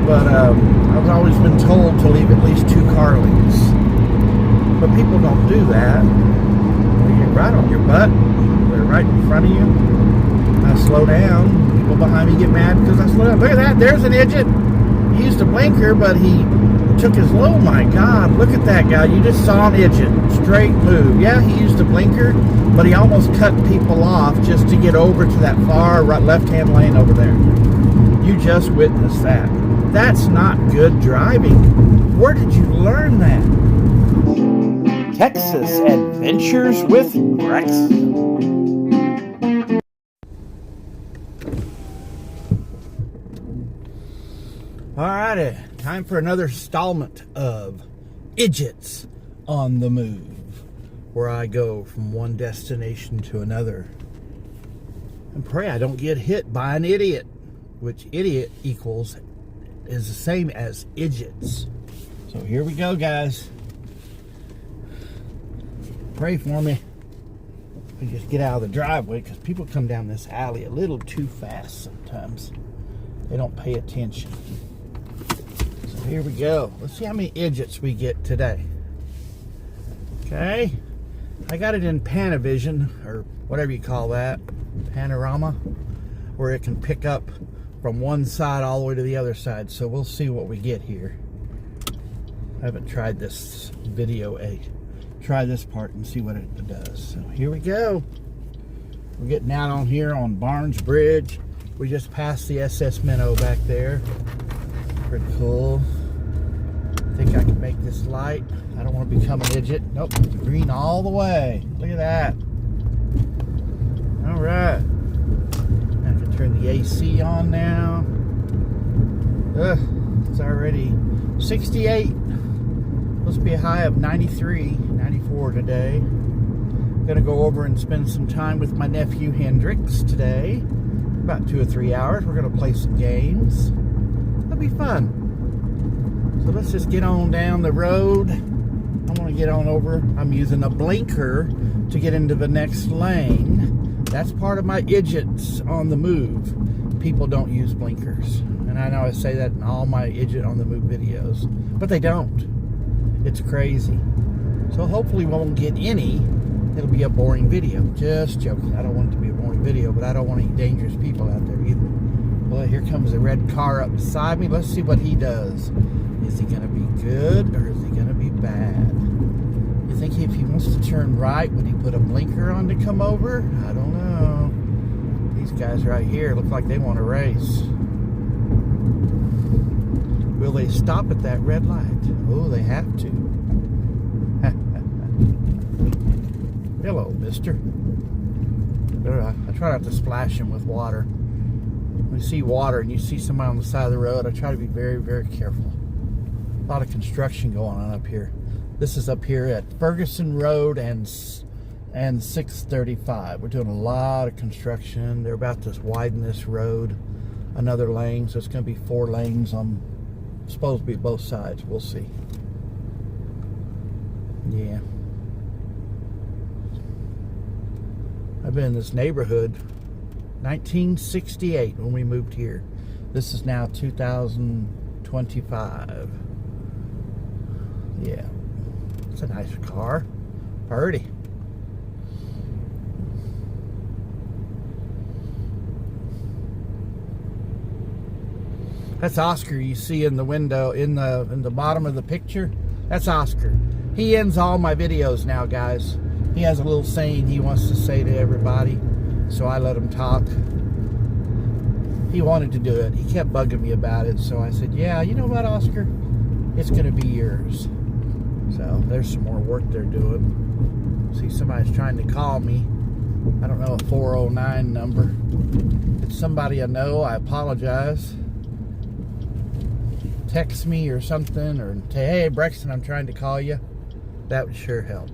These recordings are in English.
but I've always been told to leave at least 2 car lanes. But people don't do that. They get right on your butt. They're right in front of you. I slow down. People behind me get mad because I slow down. Look at that. There's an Idjit. He used a blinker, but he took his low. Oh my God, look at that guy. You just saw an Idjit. Straight move. Yeah, he used a blinker, but he almost cut people off just to get over to that far right left-hand lane over there. You just witnessed that. That's not good driving. Where did you learn that? Texas Adventures with Rex. Alrighty, time for another installment of Idjits on the Move, where I go from one destination to another and pray I don't get hit by an idiot, which idiot equals is the same as Idjits. So here we go, guys. Pray for me. I just get out of the driveway because people come down this alley a little too fast sometimes. They don't pay attention. So here we go. Let's see how many Idjits we get today. Okay. I got it in Panavision, or whatever you call that. Panorama. Where it can pick up from one side all the way to the other side. So we'll see what we get here. I haven't tried this video try this part and see what it does. So here we go. We're getting out on here on Barnes Bridge. We just passed the SS Minnow back there. Pretty cool. I think I can make this light. I don't want to become an Idjit. Nope, green all the way. Look at that. All right. I can turn the AC on now. It's already 68. Supposed to be a high of 93, 94 today. Gonna go over and spend some time with my nephew Hendrix today. About 2 or 3 hours. We're gonna play some games. That'll be fun. So let's just get on down the road. I want to get on over. I'm using a blinker to get into the next lane. That's part of my Idjits on the Move. People don't use blinkers. And I know I say that in all my Idjit on the Move videos, but they don't. It's crazy. So hopefully we won't get any. It'll be a boring video. Just joking. I don't want it to be a boring video, but I don't want any dangerous people out there either. Well, here comes a red car up beside me. Let's see what he does. Is he going to be good or is he going to be bad? You think if he wants to turn right, would he put a blinker on to come over? I don't know. These guys right here look like they want to race. Will they stop at that red light? Oh, they have to. Hello, mister. I try not to splash him with water. When you see water and you see somebody on the side of the road, I try to be very, very careful. A lot of construction going on up here. This is up here at Ferguson Road and 635. We're doing a lot of construction. They're about to widen this road another lane, so it's going to be 4 lanes on, supposed to be both sides. We'll see. Yeah. I've been in this neighborhood 1968 when we moved here. This is now 2025. Yeah. It's a nice car. Pretty. That's Oscar you see in the window in the bottom of the picture. That's Oscar. He ends all my videos now, guys. He has a little saying he wants to say to everybody, so I let him talk. He wanted to do it. He kept bugging me about it, so I said, yeah, you know what, Oscar? It's going to be yours. So there's some more work they're doing. See, somebody's trying to call me. I don't know, a 409 number. If it's somebody I know, I apologize. Text me or something, or say, hey, Brexton, I'm trying to call you. That would sure help.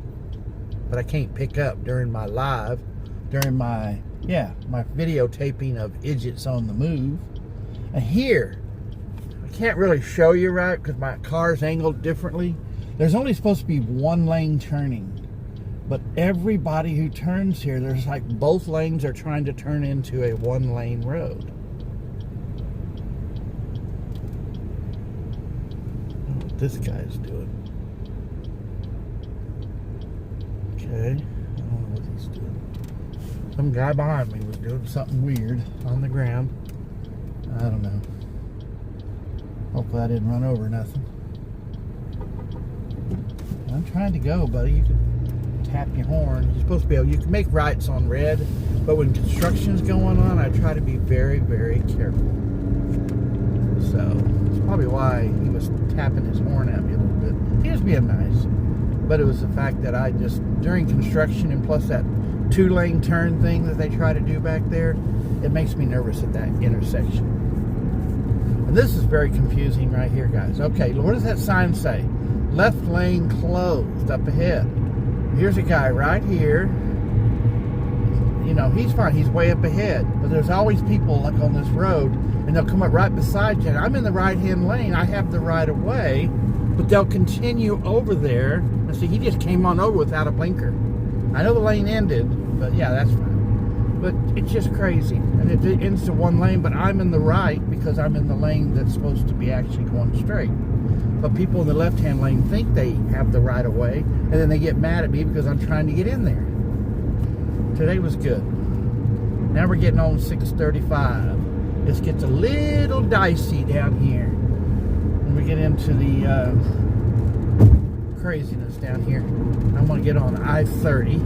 But I can't pick up during my live, during my videotaping of Idjits on the Move. And here, I can't really show you right because my car's angled differently. There's only supposed to be 1 lane turning. But everybody who turns here, there's like both lanes are trying to turn into a 1 lane road. this guy's doing. Okay, I don't know what he's doing. Some guy behind me was doing something weird on the ground. I don't know. Hopefully I didn't run over nothing. I'm trying to go, buddy. You can tap your horn. You're supposed to be able, you can make rights on red, but when construction's going on, I try to be very, very careful. So, it's probably why he was tapping his horn at me a little bit. He was being nice. But it was the fact that I just, during construction, and plus that 2-lane turn thing that they try to do back there, it makes me nervous at that intersection. And this is very confusing right here, guys. Okay, what does that sign say? Left lane closed up ahead. Here's a guy right here. You know, he's fine. He's way up ahead. But there's always people like on this road, and they'll come up right beside you. And I'm in the right-hand lane. I have the right of way, but they'll continue over there. And see, he just came on over without a blinker. I know the lane ended, but yeah, that's fine. But it's just crazy. And it ends to 1 lane, but I'm in the right because I'm in the lane that's supposed to be actually going straight. But people in the left-hand lane think they have the right of way, and then they get mad at me because I'm trying to get in there. Today was good. Now we're getting on 635. This gets a little dicey down here when we get into the craziness down here. I'm going to get on I-30.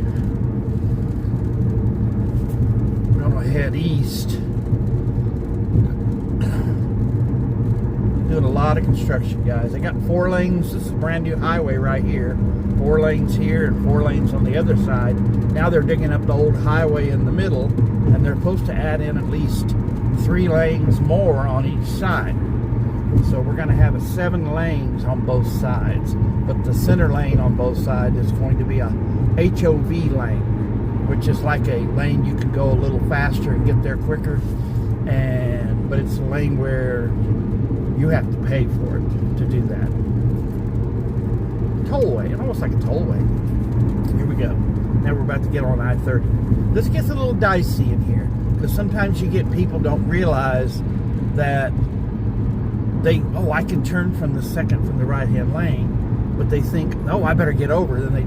We're going to head east. Doing a lot of construction, guys. They got 4 lanes. This is a brand new highway right here. 4 lanes here and 4 lanes on the other side. Now they're digging up the old highway in the middle, and they're supposed to add in at least 3 lanes more on each side. So we're going to have 7 lanes on both sides. But the center lane on both sides is going to be a HOV lane, which is like a lane you can go a little faster and get there quicker. But it's a lane where you have to pay for it to do that. Tollway, almost like a tollway. Here we go. Now we're about to get on I-30. This gets a little dicey in here because sometimes you get people don't realize that I can turn from the right-hand lane, but they think, oh, I better get over. Then they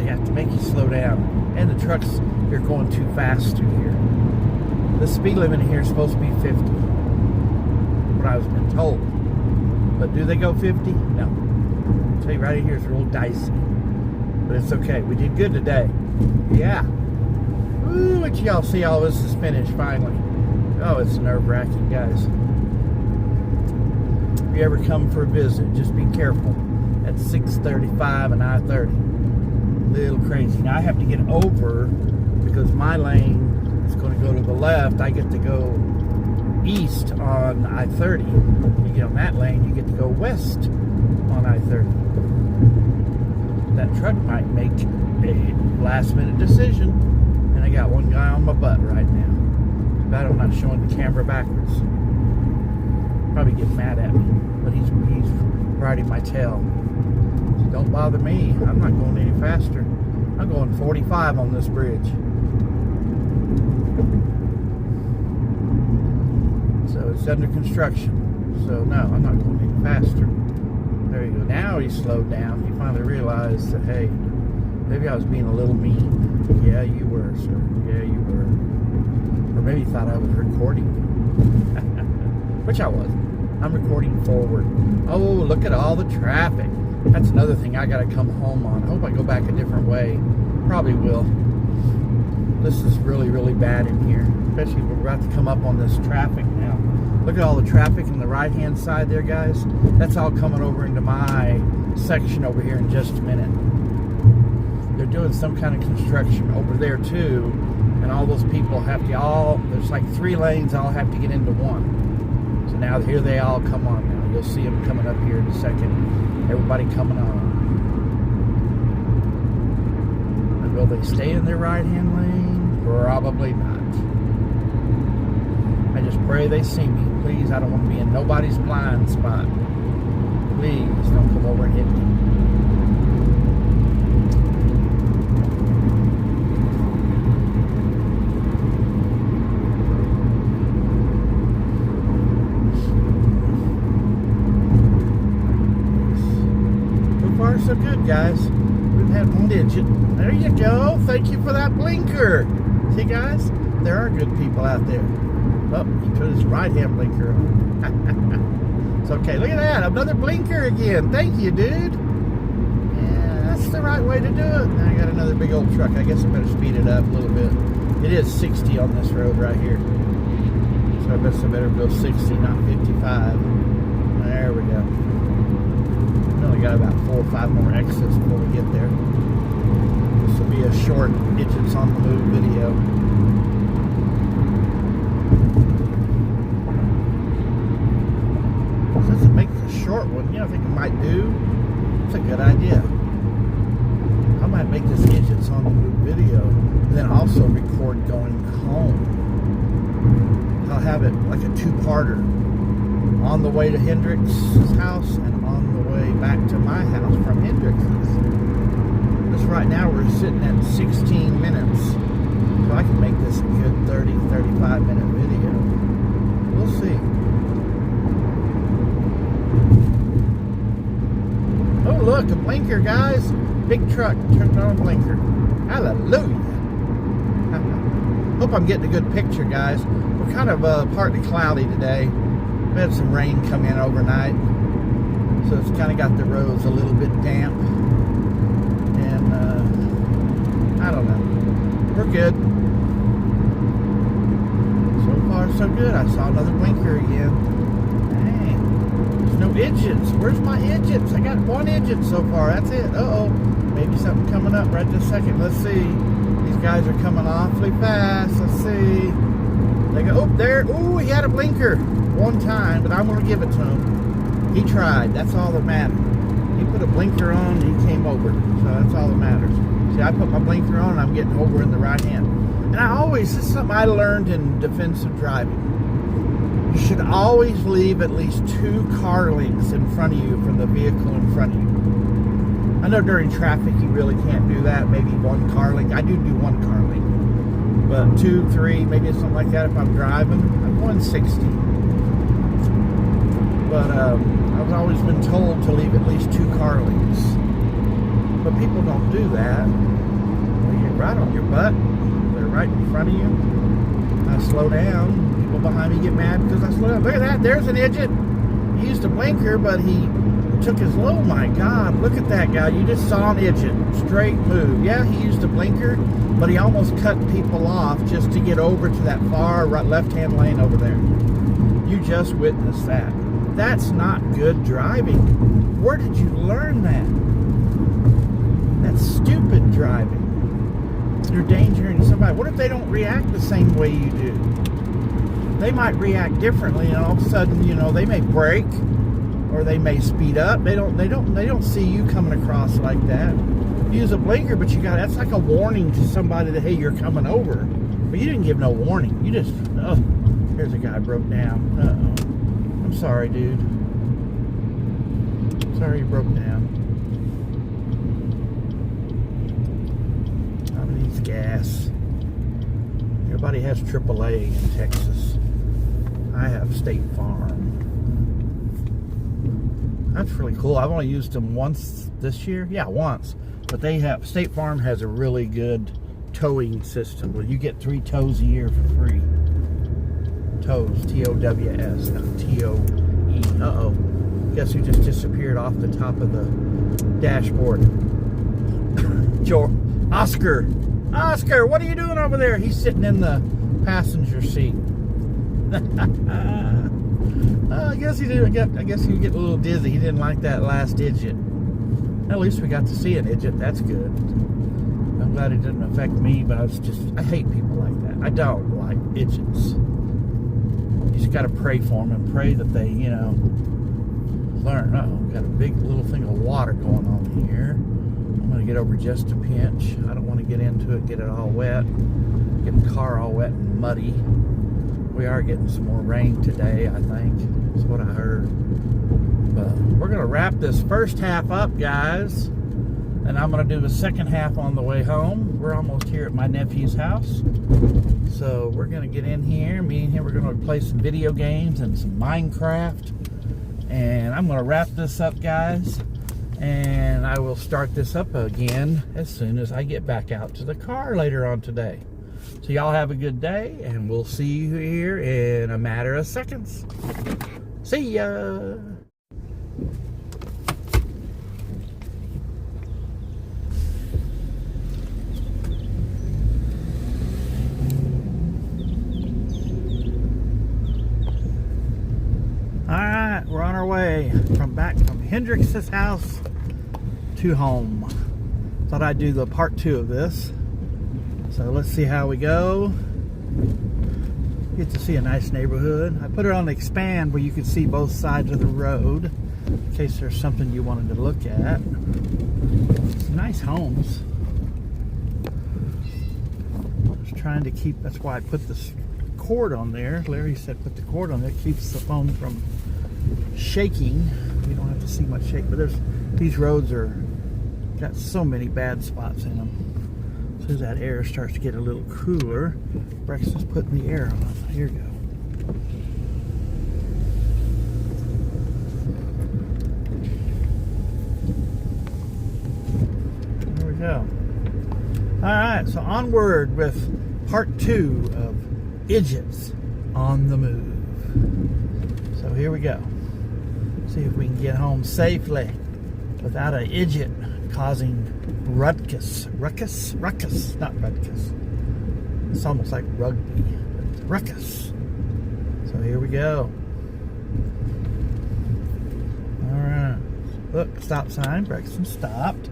have to make you slow down. And the trucks, you're going too fast through here. The speed limit here is supposed to be 50. What I was been told. But do they go 50? No. I'll tell you right in here, it's real dicey. But it's okay. We did good today. Yeah. Ooh, what y'all see, all this is finished finally. Oh, it's nerve-wracking, guys. If you ever come for a visit, just be careful at 635 and I-30. A little crazy. Now I have to get over because my lane is going to go to the left. I get to go east on I-30. You get on that lane, you get to go west on I-30. That truck might make a last-minute decision, and I got one guy on my butt right now. Too bad I'm not showing the camera backwards. Probably get mad at me, but he's riding my tail. So don't bother me. I'm not going any faster. I'm going 45 on this bridge. So it's under construction. So no, I'm not going any faster. There you go. Now he's slowed down. He finally realized that, hey, maybe I was being a little mean. Yeah, you were, sir. Yeah, you were. Or maybe he thought I was recording. Which I wasn't. I'm recording forward. Oh, look at all the traffic. That's another thing I got to come home on. I hope I go back a different way. Probably will. This is really, really bad in here. Especially we're about to come up on this traffic now. Look at all the traffic in the right-hand side there, guys. That's all coming over into my section over here in just a minute. They're doing some kind of construction over there, too. And all those people have to there's like 3 lanes, all have to get into one. So now here they all come on now. You'll see them coming up here in a second. Everybody coming on. And will they stay in their right-hand lane? Probably not. I just pray they see me. Please, I don't want to be in nobody's blind spot. Please don't come over and hit me. far, so good, guys. We've had one digit. There you go. Thank you for that blinker. See, guys? There are good people out there. Oh, he put his right-hand blinker on. It's okay. Look at that. Another blinker again. Thank you, dude. Yeah, that's the right way to do it. Now I got another big old truck. I guess I better speed it up a little bit. It is 60 on this road right here. So I guess I better go 60, not 55. There we go. We only got about 4 or 5 more exits before we get there. This will be a short Idjits on the Move video. Since it makes a short one, you know, I think it might do. It's a good idea. I might make this Idjits on the Move video and then also record going home. I'll have it like a 2-parter. On the way to Hendrix's house and on the way back to my house from Hendrix's. Because right now we're sitting at 16 minutes. So I can make this a good 30, 35 minute video. We'll see. Oh look, a blinker, guys. Big truck turned on a blinker. Hallelujah. Hope I'm getting a good picture, guys. We're kind of partly cloudy today. We had some rain come in overnight, so it's kind of got the roads a little bit damp, and I don't know, we're good. So far so good. I saw another blinker again. Dang, there's no Idjits. Where's my Idjits? I got one Idjit so far, that's it. Uh-oh, maybe something coming up right this second. Let's see. These guys are coming awfully fast. Let's see. They go, oh, there. Oh, he had a blinker one time, but I'm going to give it to him. He tried. That's all that matters. He put a blinker on and he came over. So that's all that matters. See, I put my blinker on and I'm getting over in the right hand. And this is something I learned in defensive driving. You should always leave at least 2 car lengths in front of you from the vehicle in front of you. I know during traffic you really can't do that. Maybe 1 car length. I do 1 car length. But 2, 3, maybe something like that if I'm driving. I'm going 60. But I've always been told to leave at least 2 car lengths. But people don't do that. They get right on your butt. They're right in front of you. I slow down. People behind me get mad because I slow down. Look at that. There's an Idjit. He used a blinker, but he took his low. My God, look at that guy. You just saw an Idjit. Straight move. Yeah, he used a blinker, but he almost cut people off just to get over to that far right left-hand lane over there. You just witnessed that. That's not good driving. Where did you learn that? That's stupid driving. You're endangering somebody. What if they don't react the same way you do? They might react differently, and all of a sudden, you know, they may brake or they may speed up. They don't see you coming across like that. You use a blinker, but that's like a warning to somebody that, hey, you're coming over. But you didn't give no warning. You just, oh, here's a guy broke down. Uh-oh. I'm sorry, dude. Sorry you broke down. I need gas. Everybody has AAA in Texas. I have State Farm. That's really cool. I've only used them once this year. Yeah, once. But State Farm has a really good towing system where you get 3 tows a year for free. Tows, T-O-W-S, not T-O-E. Uh-oh. Guess who just disappeared off the top of the dashboard? Oscar, what are you doing over there? He's sitting in the passenger seat. I guess he did. I guess he get a little dizzy. He didn't like that last Idjit. At least we got to see an Idjit. That's good. I'm glad it didn't affect me, but I hate people like that. I don't like Idjits. You just got to pray for them and pray that they, you know, learn. Uh-oh, got a big little thing of water going on here. I'm going to get over just a pinch. I don't want to get into it, get it all wet, get the car all wet and muddy. We are getting some more rain today, I think. That's what I heard. But we're going to wrap this first half up, guys. And I'm going to do the second half on the way home. We're almost here at my nephew's house. So we're going to get in here. Me and him, we're going to play some video games and some Minecraft. And I'm going to wrap this up, guys. And I will start this up again as soon as I get back out to the car later on today. So y'all have a good day, and we'll see you here in a matter of seconds. See ya! Alright, we're on our way back from Hendrix's house to home. Thought I'd do the part 2 of this. So let's see how we go. Get to see a nice neighborhood. I put it on expand where you can see both sides of the road in case there's something you wanted to look at. Some nice homes. I was trying to keep, that's why I put this cord on there. Larry said put the cord on there. It keeps the phone from shaking. You don't have to see much shake, but these roads are got so many bad spots in them. As soon as that air starts to get a little cooler, Braxton's putting the air on. Here we go. There we go. Alright, so onward with part 2 of Idjits on the move. So here we go. See if we can get home safely without an idjit causing ruckus, not ruckus. It's almost like rugby, but ruckus. So here we go. All right. Look, stop sign. Braxton stopped.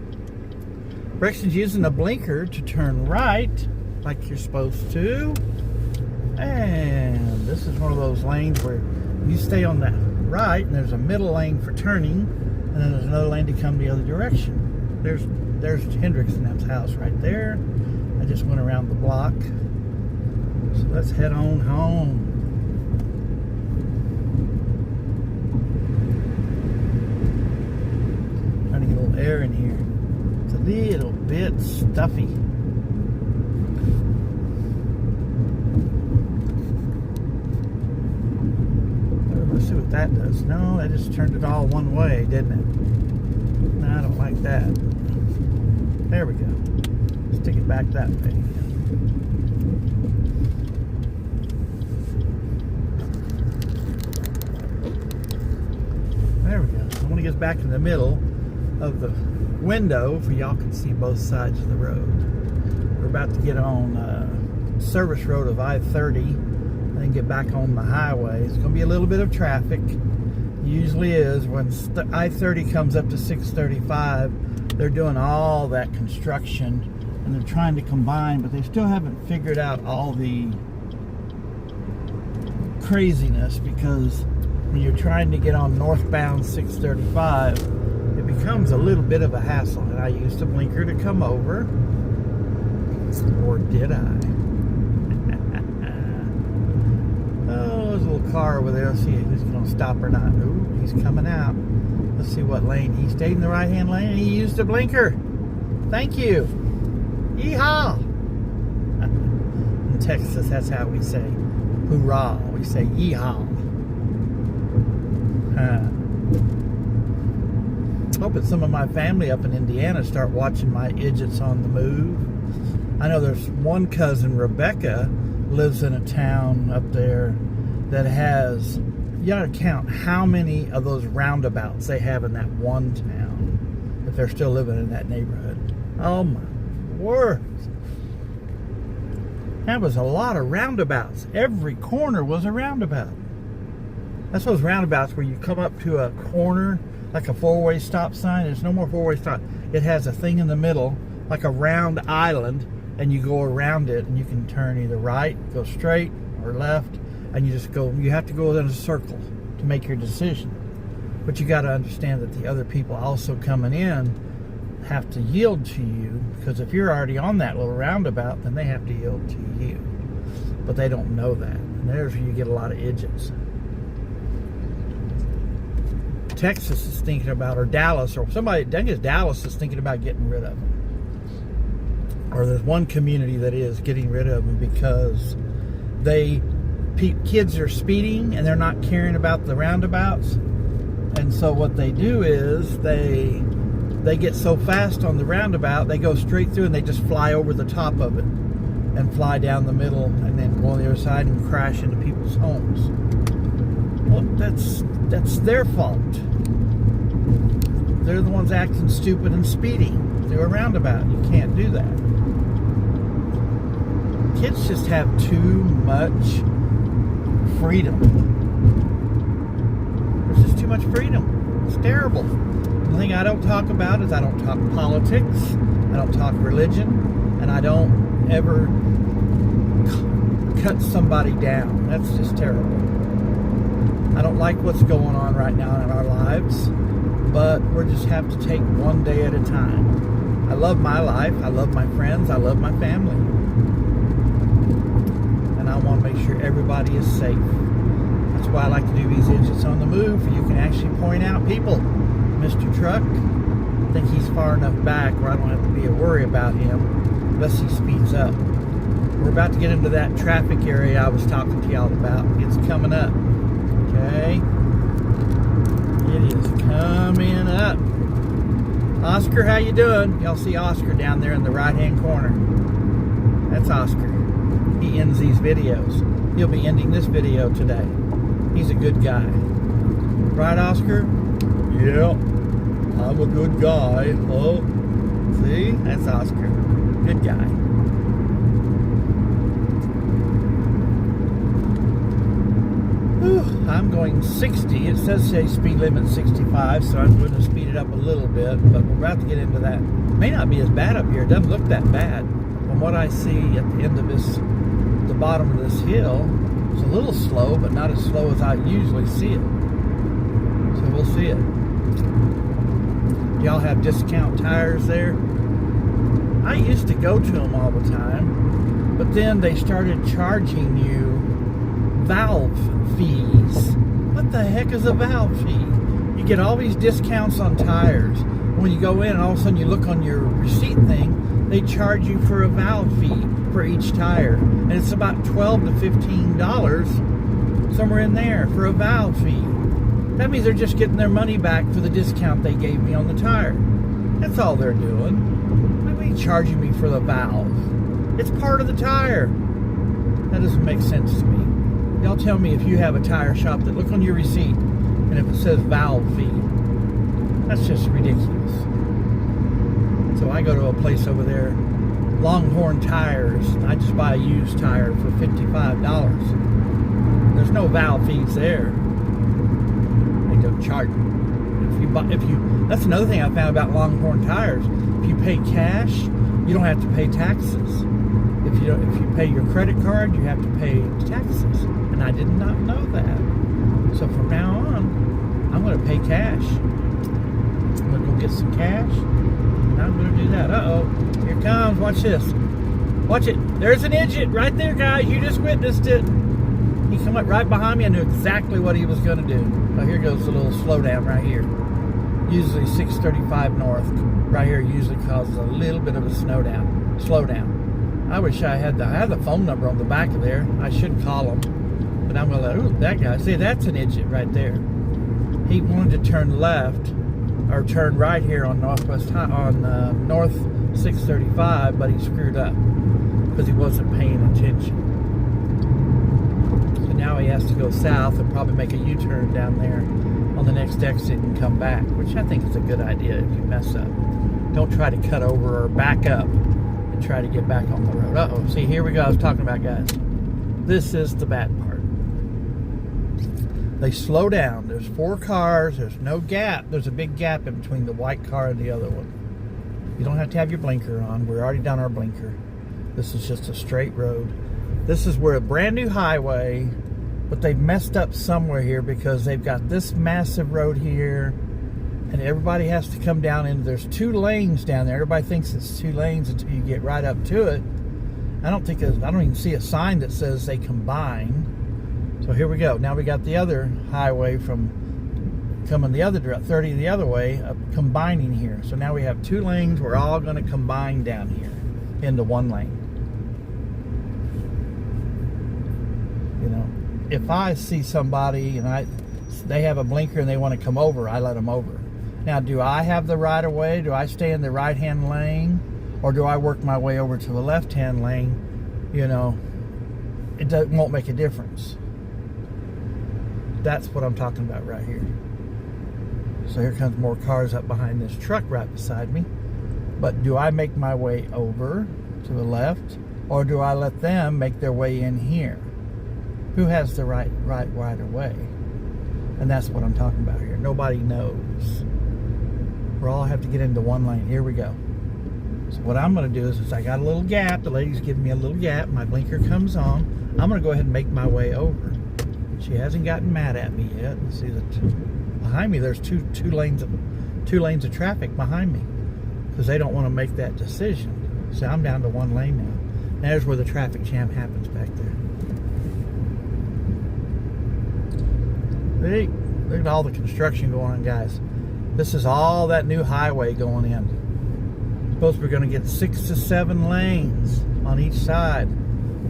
Braxton's using a blinker to turn right, like you're supposed to. And this is one of those lanes where you stay on that right, and there's a middle lane for turning, and then there's another lane to come the other direction. There's Hendrix and them's house right there. I just went around the block. So let's head on home. Trying to get a little air in here. It's a little bit stuffy. Let's see what that does. No, that just turned it all one way, didn't it? No, I don't like that. There we go. Stick it back that way. There we go. So when it gets back in the middle of the window, for y'all can see both sides of the road. We're about to get on service road of I-30 and then get back on the highway. It's going to be a little bit of traffic. Usually is when I-30 comes up to 635. They're doing all that construction and they're trying to combine, but they still haven't figured out all the craziness, because when you're trying to get on northbound 635, it becomes a little bit of a hassle. And I used a blinker to come over, or did I? Oh, there's a little car over there. Let's see if he's going to stop or not. Ooh, he's coming out. Let's see what lane. He stayed in the right-hand lane and he used a blinker. Thank you. Yeehaw. In Texas, that's how we say hoorah. We say yeehaw. Hope that some of my family up in Indiana start watching my Idjits on the move. I know there's one cousin, Rebecca, lives in a town up there that has, you gotta count how many of those roundabouts they have in that one town, if they're still living in that neighborhood. Oh my word. That was a lot of roundabouts. Every corner was a roundabout. That's those roundabouts where you come up to a corner, like a four-way stop sign. There's no more four-way stop. It has a thing in the middle, like a round island, and you go around it, and you can turn either right, go straight, or left, and you just go. You have to go in a circle to make your decision. But you got to understand that the other people also coming in have to yield to you, because if you're already on that little roundabout, then they have to yield to you. But they don't know that. And there's where you get a lot of idiots. Texas is thinking about, or Dallas, or somebody, I guess Dallas is thinking about getting rid of them. Or there's one community that is getting rid of them because kids are speeding and they're not caring about the roundabouts. And so what they do is they they get so fast on the roundabout, they go straight through and they just fly over the top of it and fly down the middle and then go on the other side and crash into people's homes. Well, that's their fault. They're the ones acting stupid and speeding through a roundabout. You can't do that. Kids just have too much freedom. There's just too much freedom. It's terrible. The thing I don't talk about is I don't talk politics, I don't talk religion, and I don't ever cut somebody down. That's just terrible. I don't like what's going on right now in our lives, but we just have to take one day at a time. I love my life, I love my friends, I love my family. And I want to make sure everybody is safe. That's why I like to do these Idjits on the Move. You can actually point out people. Mr. Truck, I think he's far enough back where I don't have to be a worry about him unless he speeds up. We're about to get into that traffic area I was talking to y'all about. It's coming up. Okay. It is coming up. Oscar, how you doing? Y'all see Oscar down there in the right-hand corner. That's Oscar. He ends these videos. He'll be ending this video today. He's a good guy. Right, Oscar? Yeah, I'm a good guy. Oh, see? That's Oscar. Good guy. Whew, I'm going 60. It says speed limit 65, so I'm going to speed it up a little bit, but we're about to get into that. It may not be as bad up here. It doesn't look that bad. From what I see at the end of the bottom of this hill, it's a little slow, but not as slow as I usually see it. So we'll see it. Y'all have discount tires there? I used to go to them all the time, but then they started charging you valve fees. What the heck is a valve fee? You get all these discounts on tires. When you go in and all of a sudden you look on your receipt thing, they charge you for a valve fee for each tire. And it's about $12 to $15, somewhere in there, for a valve fee. That means they're just getting their money back for the discount they gave me on the tire. That's all they're doing. Why are you charging me for the valve? It's part of the tire. That doesn't make sense to me. Y'all tell me if you have a tire shop that look on your receipt and if it says valve fee. That's just ridiculous. So I go to a place over there, Longhorn Tires. I just buy a used tire for $55. There's no valve fees there. Don't charge you. That's another thing I found about Longhorn Tires. If you pay cash, you don't have to pay taxes. If you pay your credit card, you have to pay taxes. And I did not know that. So from now on, I'm going to pay cash. I'm going to go get some cash, and I'm going to do that. Uh-oh, here it comes. Watch this. Watch it. There's an Idjit right there, guys. You just witnessed it. He came up right behind me. I knew exactly what he was going to do. So here goes a little slowdown right here. Usually 635 north. Right here usually causes a little bit of a slowdown. I wish I had the phone number on the back of there. I should call him. But I'm going to let, ooh, that guy. See, that's an Idjit right there. He wanted to turn left, or turn right here on north 635, but he screwed up because he wasn't paying attention. Now he has to go south and probably make a U-turn down there on the next exit and come back, which I think is a good idea if you mess up. Don't try to cut over or back up and try to get back on the road. Uh-oh, see, here we go. I was talking about, guys. This is the bad part. They slow down. There's 4 cars. There's no gap. There's a big gap in between the white car and the other one. You don't have to have your blinker on. We're already done our blinker. This is just a straight road. This is where a brand new highway, but they've messed up somewhere here because they've got this massive road here and everybody has to come down in. There's 2 lanes down there. Everybody thinks it's 2 lanes until you get right up to it. I don't even see a sign that says they combine. So here we go. Now we got the other highway from coming the other direction, 30 the other way, combining here. So now we have 2 lanes. We're all going to combine down here into 1 lane. You know, if I see somebody and they have a blinker and they want to come over, I let them over. Now, do I have the right of way? Do I stay in the right-hand lane? Or do I work my way over to the left-hand lane? You know, won't make a difference. That's what I'm talking about right here. So here comes more cars up behind this truck right beside me. But do I make my way over to the left? Or do I let them make their way in here? Who has the right of way? And that's what I'm talking about here. Nobody knows. We all have to get into one lane. Here we go. So what I'm going to do is I got a little gap. The lady's giving me a little gap. My blinker comes on. I'm going to go ahead and make my way over. She hasn't gotten mad at me yet. See that behind me there's two lanes of traffic behind me because they don't want to make that decision. So I'm down to one lane now. There's where the traffic jam happens back there. Hey, look at all the construction going on, guys. This is all that new highway going in. Suppose we're going to get 6 to 7 lanes on each side.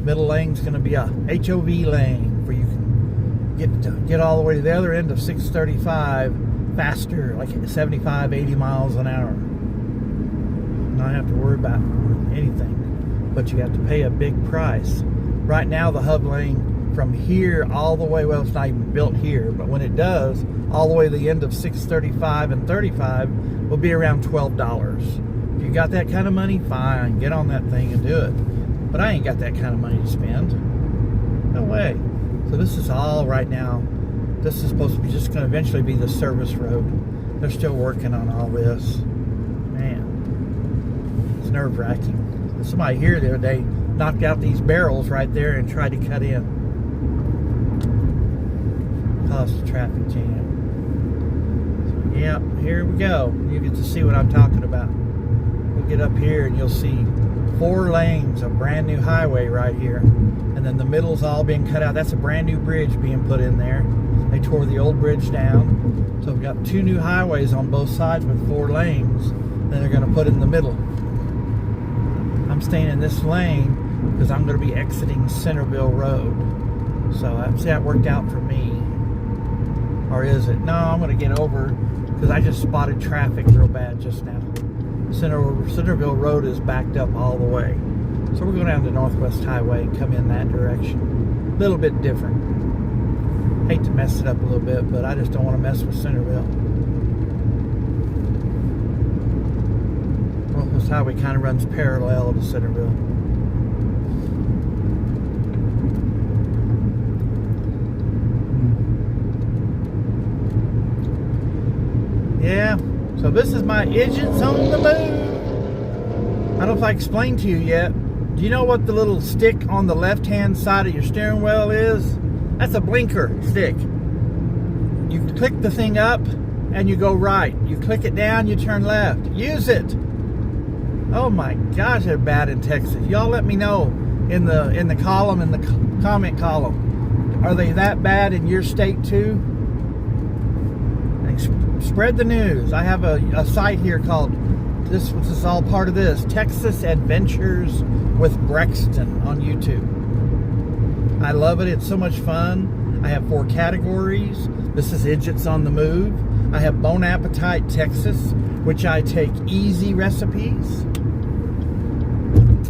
Middle lane's going to be a HOV lane where you can get all the way to the other end of 635 faster, like 75, 80 miles an hour. Not have to worry about anything, but you have to pay a big price. Right now, the hub lane from here all the way, well, it's not even built here, but when it does, all the way to the end of 635 and 35 will be around $12. If you got that kind of money, fine, get on that thing and do it. But I ain't got that kind of money to spend. No way. So this is all right now. This is supposed to be just going to eventually be the service road. They're still working on all this. Man, it's nerve-wracking. Somebody here the other day knocked out these barrels right there and tried to cut in. Caused a traffic jam. So, yeah, here we go. You get to see what I'm talking about. We'll get up here and you'll see 4 lanes of brand new highway right here. And then the middle's all being cut out. That's a brand new bridge being put in there. They tore the old bridge down. So we've got 2 new highways on both sides with 4 lanes. Then they're going to put in the middle. I'm staying in this lane because I'm going to be exiting Centerville Road. So see how it worked out for me. Or is it? No, I'm going to get over because I just spotted traffic real bad just now. Centerville Road is backed up all the way. So we're going down the Northwest Highway and come in that direction. A little bit different. Hate to mess it up a little bit, but I just don't want to mess with Centerville. Northwest Highway kind of runs parallel to Centerville. Yeah, so this is my Idjits on the move. I don't know if I explained to you yet. Do you know what the little stick on the left-hand side of your steering wheel is? That's a blinker stick. You click the thing up and you go right. You click it down, you turn left. Use it. Oh my gosh, they're bad in Texas. Y'all let me know in the column, in the comment column. Are they that bad in your state too? Spread the news. I have a site here called, this is all part of this, Texas Adventures with Brexton on YouTube. I love it. It's so much fun. I have 4 categories. This is Idjits on the Move. I have Bon Appetite Texas, which I take easy recipes.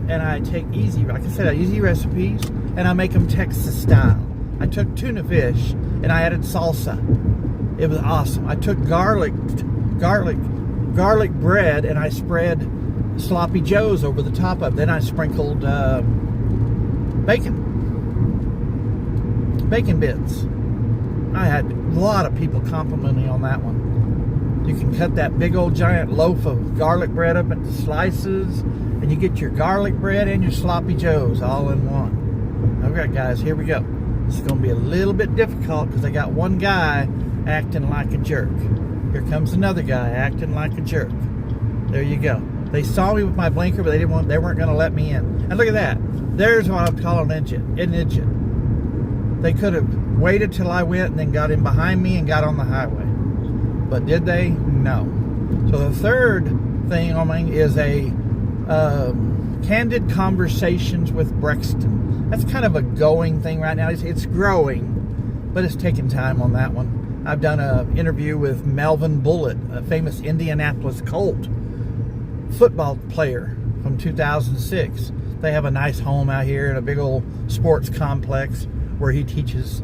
And I take easy, like I said, easy recipes, and I make them Texas style. I took tuna fish and I added salsa. It was awesome. I took garlic bread and I spread sloppy joes over the top of it. Then I sprinkled bacon bits. I had a lot of people complimenting me on that one. You can cut that big old giant loaf of garlic bread up into slices, and you get your garlic bread and your sloppy joes all in one. Okay, guys, here we go. It's going to be a little bit difficult because I got one guy acting like a jerk. Here comes another guy acting like a jerk. There you go. They saw me with my blinker, but they weren't going to let me in. And look at that. There's what I'm calling an Idjit. They could have waited till I went and then got in behind me and got on the highway. But did they? No. So the third thing on mine is a candid conversations with Brexton. That's kind of a going thing right now. It's growing, but it's taking time on that one. I've done an interview with Melvin Bullitt, a famous Indianapolis Colt football player from 2006. They have a nice home out here in a big old sports complex where he teaches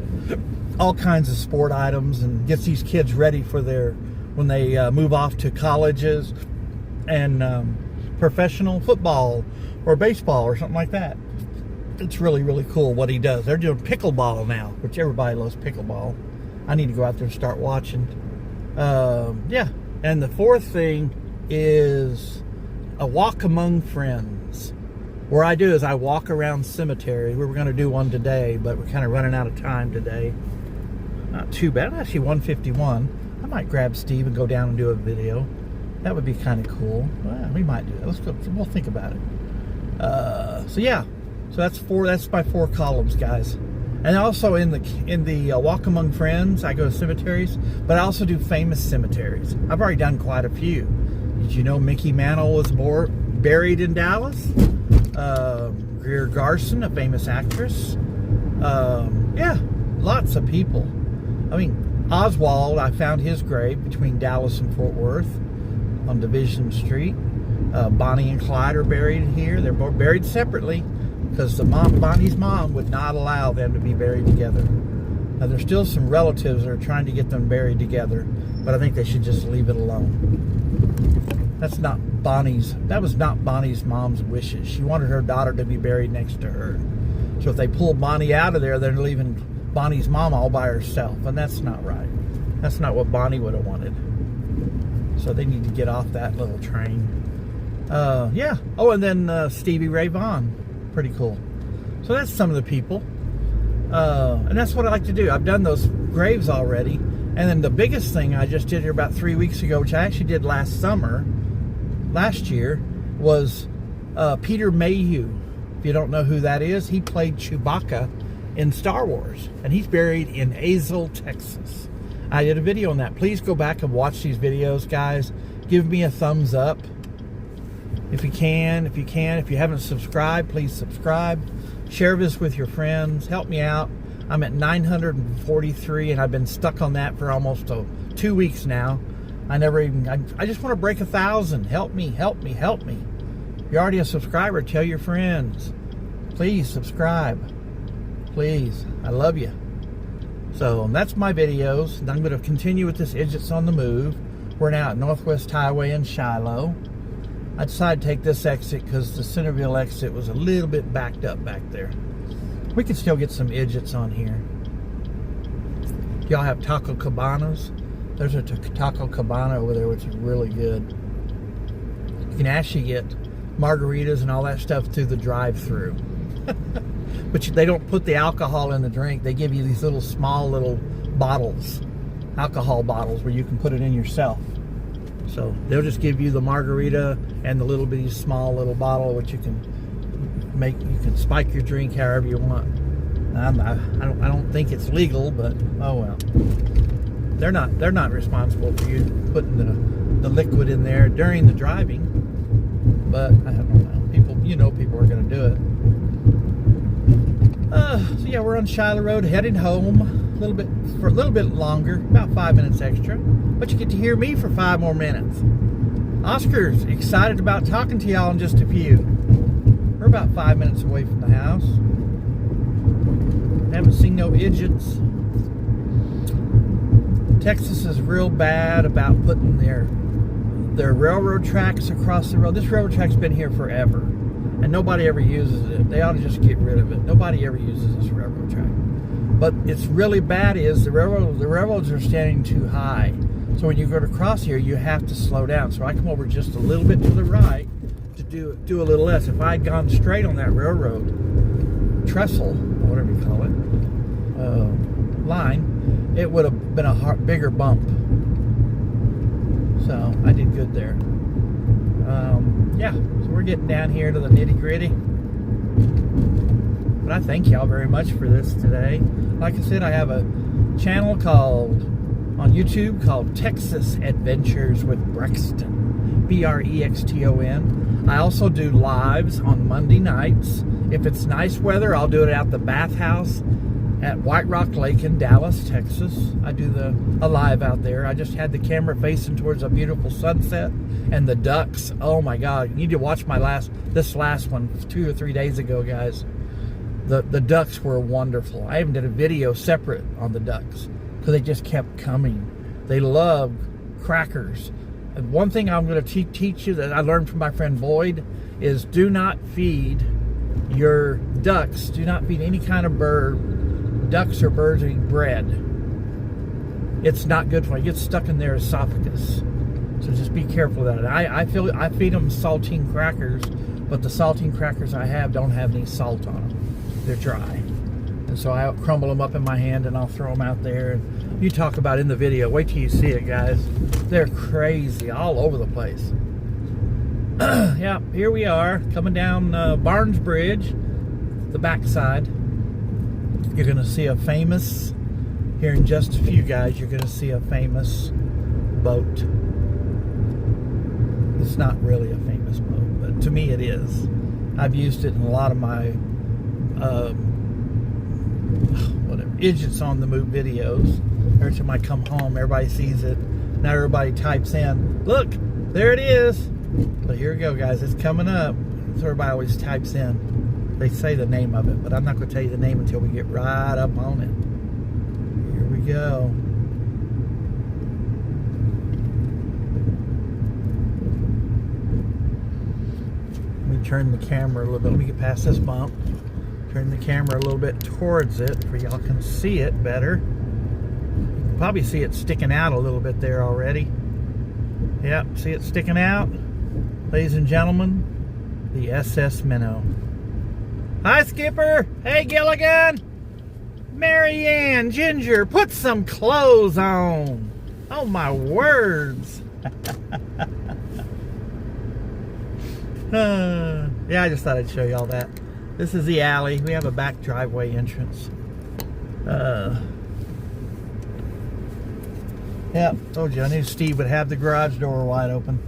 all kinds of sport items and gets these kids ready for when they move off to colleges and professional football or baseball or something like that. It's really, really cool what he does. They're doing pickleball now, which everybody loves pickleball. I need to go out there and start watching. Yeah. And the fourth thing is a walk among friends. What I do is I walk around cemeteries. We were going to do one today, but we're kind of running out of time today. Not too bad. Actually, 1:51. I might grab Steve and go down and do a video. That would be kind of cool. Well, we might do that. Let's go. We'll think about it. So yeah. So that's four. That's my 4 columns, guys. And also in the walk among friends, I go to cemeteries, but I also do famous cemeteries. I've already done quite a few. Did you know Mickey Mantle was buried in Dallas? Greer Garson, a famous actress. Yeah, lots of people. I mean, Oswald, I found his grave between Dallas and Fort Worth on Division Street. Bonnie and Clyde are buried here. They're both buried separately because Bonnie's mom would not allow them to be buried together. Now, there's still some relatives that are trying to get them buried together, but I think they should just leave it alone. That was not Bonnie's mom's wishes. She wanted her daughter to be buried next to her. So if they pull Bonnie out of there, they're leaving Bonnie's mom all by herself, and that's not right. That's not what Bonnie would have wanted. So they need to get off that little train. Yeah. Oh, and then Stevie Ray Vaughan. Pretty cool. So that's some of the people. And that's what I like to do. I've done those graves already. And then the biggest thing I just did here about 3 weeks ago, which I actually did last year, was Peter Mayhew. If you don't know who that is, he played Chewbacca in Star Wars. And he's buried in Azle, Texas. I did a video on that. Please go back and watch these videos, guys. Give me a thumbs up. If you can. If you haven't subscribed, please subscribe. Share this with your friends. Help me out. I'm at 943, and I've been stuck on that for almost 2 weeks now. I just want to break 1,000. Help me, help me, help me. If you're already a subscriber, tell your friends. Please subscribe. Please. I love you. So that's my videos. And I'm going to continue with this Idjits on the Move. We're now at Northwest Highway in Shiloh. I decided to take this exit because the Centerville exit was a little bit backed up back there. We can still get some Idjits on here. Y'all have taco cabanas? There's a taco cabana over there, which is really good. You can actually get margaritas and all that stuff through the drive-thru. But they don't put the alcohol in the drink. They give you these small little bottles, alcohol bottles, where you can put it in yourself. So they'll just give you the margarita and the little bitty small little bottle, which you can spike your drink however you want. I don't think it's legal, but oh well. They're not responsible for you putting the liquid in there during the driving. But I don't know. People are going to do it. So yeah, we're on Shiloh Road, heading home for a little bit longer, about 5 minutes extra. But you get to hear me for 5 more minutes. Oscar's excited about talking to y'all in just a few. We're about 5 minutes away from the house. Haven't seen no Idjits. Texas is real bad about putting their railroad tracks across the road. This railroad track's been here forever, and nobody ever uses it. They ought to just get rid of it. Nobody ever uses this railroad track. But it's really bad is the railroads are standing too high. So when you go to cross here, you have to slow down. So I come over just a little bit to the right to do a little less. If I had gone straight on that railroad trestle, whatever you call it, line, it would have been a bigger bump. So I did good there. Yeah, so we're getting down here to the nitty-gritty. But I thank y'all very much for this today. Like I said, I have a channel on YouTube called Texas Adventures with Brexton. Brexton. I also do lives on Monday nights. If it's nice weather, I'll do it at the bathhouse at White Rock Lake in Dallas, Texas. I do a live out there. I just had the camera facing towards a beautiful sunset and the ducks. Oh my God, you need to watch this last one 2 or 3 days ago, guys. The ducks were wonderful. I even did a video separate on the ducks because they just kept coming. They love crackers. And one thing I'm going to teach you that I learned from my friend Boyd is do not feed your ducks, do not feed any kind of bird, ducks or birds eating bread. It's not good for them. It gets stuck in their esophagus. So just be careful of that. I feed them saltine crackers, but the saltine crackers I have don't have any salt on them. They're dry. And so I crumble them up in my hand and I'll throw them out there. And you talk about in the video, wait till you see it, guys. They're crazy all over the place. Yeah, here we are coming down Barnes Bridge, the backside. You're going to see a famous, here in just a few, guys, you're going to see a famous boat. It's not really a famous boat, but to me it is. I've used it in a lot of my Idjits on the Move videos. Every time I come home, everybody sees it. Now everybody types in, look, there it is. But here we go, guys. It's coming up. So everybody always types in. They say the name of it, but I'm not going to tell you the name until we get right up on it. Here we go. Let me turn the camera a little bit. Let me get past this bump. Turn the camera a little bit towards it for y'all can see it better. You can probably see it sticking out a little bit there already. Yep, see it sticking out? Ladies and gentlemen, the SS Minnow. Hi, Skipper. Hey, Gilligan. Mary Ann, Ginger, put some clothes on. Oh, my words. Yeah, I just thought I'd show y'all that. This is the alley. We have a back driveway entrance. Yeah, told you I knew Steve would have the garage door wide open.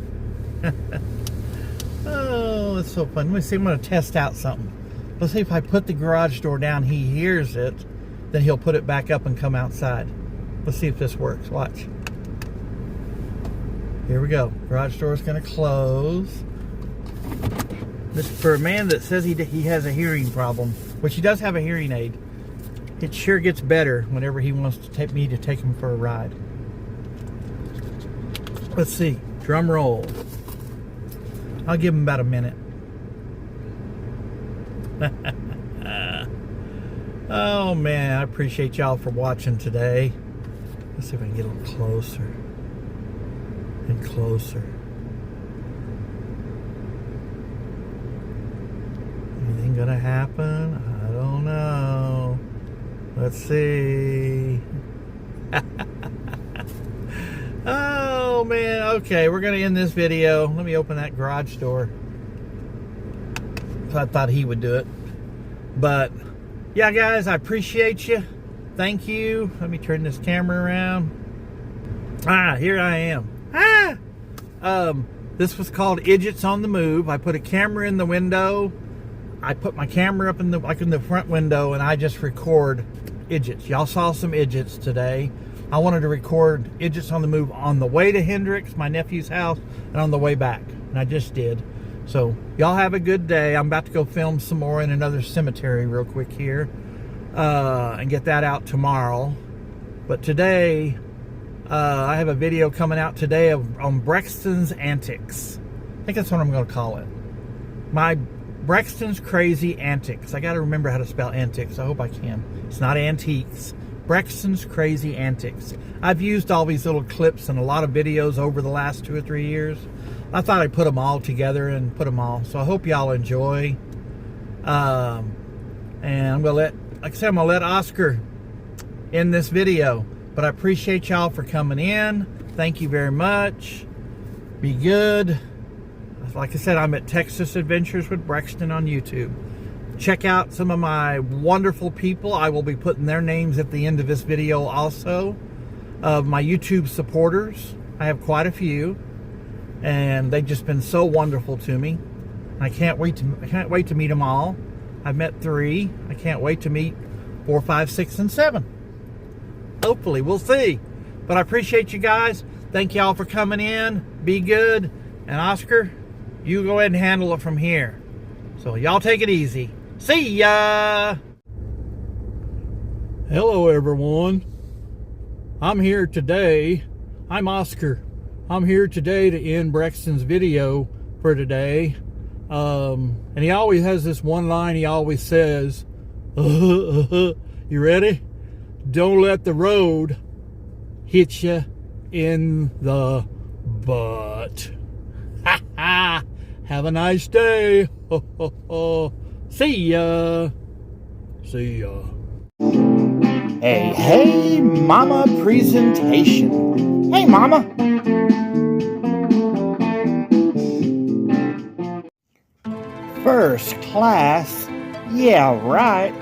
Oh, it's so fun. Let me see, I'm going to test out something. Let's see if I put the garage door down, he hears it, then he'll put it back up and come outside. Let's see if this works. Watch. Here we go. Garage door is going to close. This for a man that says he has a hearing problem, which he does have a hearing aid. It sure gets better whenever he wants to take me to take him for a ride. Let's see. Drum roll. I'll give him about a minute. Oh man, I appreciate y'all for watching today. Let's see if I can get a little closer and closer. Anything gonna happen? I don't know. Let's see. Oh man, okay, we're gonna end this video. Let me open that garage door. I thought he would do it. But yeah, guys, I appreciate you. Thank you. Let me turn this camera around. Here I am. This was called Idjits on the Move. I put a camera in the window. I put my camera up in the front window, and I just record Idjits. Y'all saw some Idjits today. I wanted to record Idjits on the Move on the way to Hendricks, my nephew's house, and on the way back. And I just did. So y'all have a good day. I'm about to go film some more in another cemetery real quick here, and get that out tomorrow. But today, I have a video coming out today on Brexton's Antics. I think that's what I'm going to call it. My Brexton's Crazy Antics. I got to remember how to spell antics. I hope I can. It's not antiques. Brexton's Crazy Antics. I've used all these little clips in a lot of videos over the last 2 or 3 years. I thought I'd put them all together and put them all. So I hope y'all enjoy. And I'm going to like I said, I'm going to let Oscar end this video. But I appreciate y'all for coming in. Thank you very much. Be good. Like I said, I'm at Texas Adventures with Brexton on YouTube. Check out some of my wonderful people. I will be putting their names at the end of this video also. Of my YouTube supporters. I have quite a few. And they've just been so wonderful to me. I can't wait to meet them all. I've met 3. I can't wait to meet 4, 5, 6, and 7. Hopefully, we'll see. But I appreciate you guys. Thank y'all for coming in. Be good. And Oscar, you go ahead and handle it from here. So y'all take it easy. See ya! Hello everyone. I'm here today. I'm Oscar. I'm here today to end Brexton's video for today. And he always has this one line he always says. You ready? Don't let the road hit you in the butt. Ha ha! Have a nice day. Ho, ho, ho. See ya. See ya. Hey, mama presentation. Hey, mama. First class. Yeah, right.